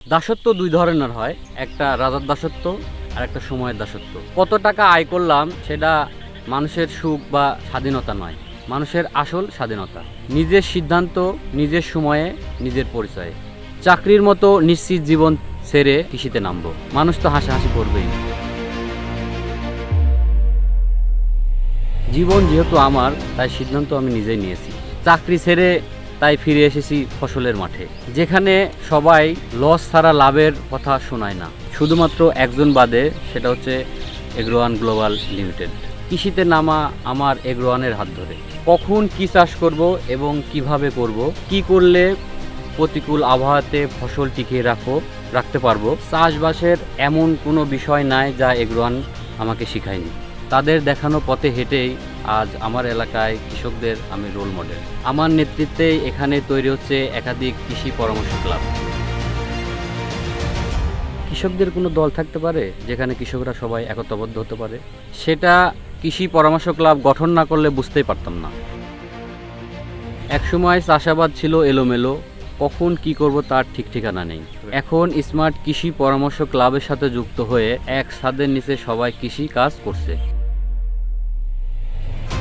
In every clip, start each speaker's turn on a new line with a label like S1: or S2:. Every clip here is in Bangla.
S1: দাসত্ব দুই ধরনের হয়, একটা রাজার দাসত্ব আর একটা সময়ের দাসত্ব। কত টাকা আয় করলাম সেটা মানুষের সুখ বা স্বাধীনতা নয়, মানুষের আসল স্বাধীনতা নিজের সিদ্ধান্ত, নিজের সময়ে, নিজের পরিচয়ে। চাকরির মতো নিশ্চিত জীবন ছেড়ে কৃষিতে নামবো, মানুষ তো হাসাহাসি করবেই। জীবন যেহেতু আমার, তাই সিদ্ধান্ত আমি নিজেই নিয়েছি। চাকরি ছেড়ে তাই ফিরে এসেছি ফসলের মাঠে, যেখানে সবাই লস ছাড়া লাভের কথা শোনায় না, শুধুমাত্র একজন বাদে, সেটা হচ্ছে এগ্রোওয়ান গ্লোবাল লিমিটেড। কৃষিতে নামা আমার এগ্রোওয়ানের হাত ধরে। কখন কি চাষ করব এবং কিভাবে করব, কি করলে প্রতিকূল আবহাওয়াতে ফসল টিকিয়ে রাখতে পারবো, চাষবাসের এমন কোনো বিষয় নাই যা এগ্রোওয়ান আমাকে শিখায়নি। তাদের দেখানো পথে হেঁটেই আজ আমার এলাকায় কৃষকদের আমি রোল মডেল। আমার নেতৃত্বে এখানে তৈরি হচ্ছে একাধিক কৃষি পরামর্শ ক্লাব। কৃষকদের কোনো দল থাকতে পারে যেখানে কৃষকরা সবাই একতাবদ্ধ হতে পারে? সেটা কৃষি পরামর্শ ক্লাব গঠন না করলে বুঝতেই পারতাম না। একসময় চাষাবাদ ছিল এলোমেলো, কখন কি করব তার ঠিক ঠিকানা নেই। এখন স্মার্ট কৃষি পরামর্শ ক্লাবের সাথে যুক্ত হয়ে এক ছাদের নিচে সবাই কৃষি কাজ করছে।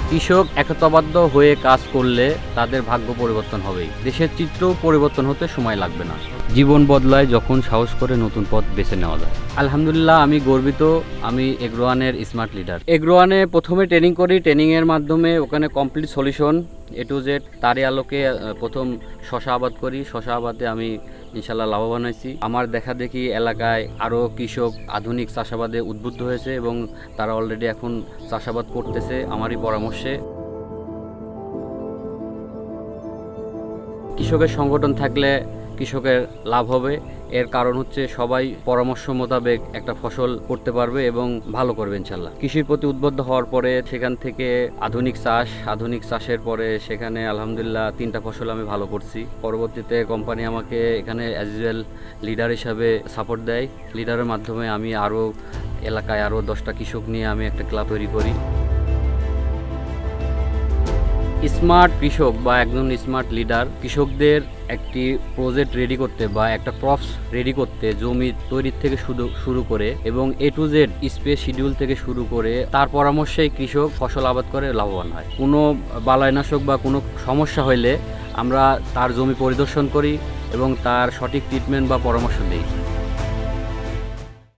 S1: কৃষক একতাবদ্ধ হয়ে কাজ করলে তাদের ভাগ্য পরিবর্তন হবেই, দেশের চিত্রও পরিবর্তন হতে সময় লাগবে না। জীবন বদলায় যখন সাহস করে নতুন পথ বেছে নেওয়া যায়। আলহামদুলিল্লাহ, আমি গর্বিত, আমি এগ্রোওয়ানের স্মার্ট লিডার। এগ্রোওয়ানে প্রথমে ট্রেনিং করি, ট্রেনিংয়ের মাধ্যমে ওখানে complete solution A to Z, তারই আলোকে প্রথম শশা আবাদ করি। শশা আবাদে আমি ইনশাল্লাহ লাভবান হয়েছি। আমার দেখা দেখি এলাকায় আরও কৃষক আধুনিক চাষাবাদে উদ্বুদ্ধ হয়েছে এবং তারা অলরেডি এখন চাষাবাদ করতেছে আমারই পরামর্শে। কৃষকের সংগঠন থাকলে কৃষকের লাভ হবে। এর কারণ হচ্ছে সবাই পরামর্শ মোতাবেক একটা ফসল করতে পারবে এবং ভালো করবে ইনশাল্লাহ। কৃষির প্রতি উদ্বুদ্ধ হওয়ার পরে সেখান থেকে আধুনিক চাষের পরে সেখানে আলহামদুলিল্লাহ 3টা ফসল আমি ভালো করছি। পরবর্তীতে কোম্পানি আমাকে এখানে অ্যাজ ইউজুয়াল লিডার হিসাবে সাপোর্ট দেয়। লিডারের মাধ্যমে আমি আরও এলাকায় আরও 10টা কৃষক নিয়ে আমি একটা ক্লাব তৈরি করি। স্মার্ট কৃষক বা একজন স্মার্ট লিডার কৃষকদের একটি প্রজেক্ট রেডি করতে বা একটা ক্রপস রেডি করতে, জমি তৈরির থেকে শুরু করে এবং A to Z space schedule থেকে শুরু করে তার পরামর্শেই কৃষক ফসল আবাদ করে লাভবান হয়। কোনো বালাইনাশক বা কোনো সমস্যা হলে আমরা তার জমি পরিদর্শন করি এবং তার সঠিক ট্রিটমেন্ট বা পরামর্শ দিই।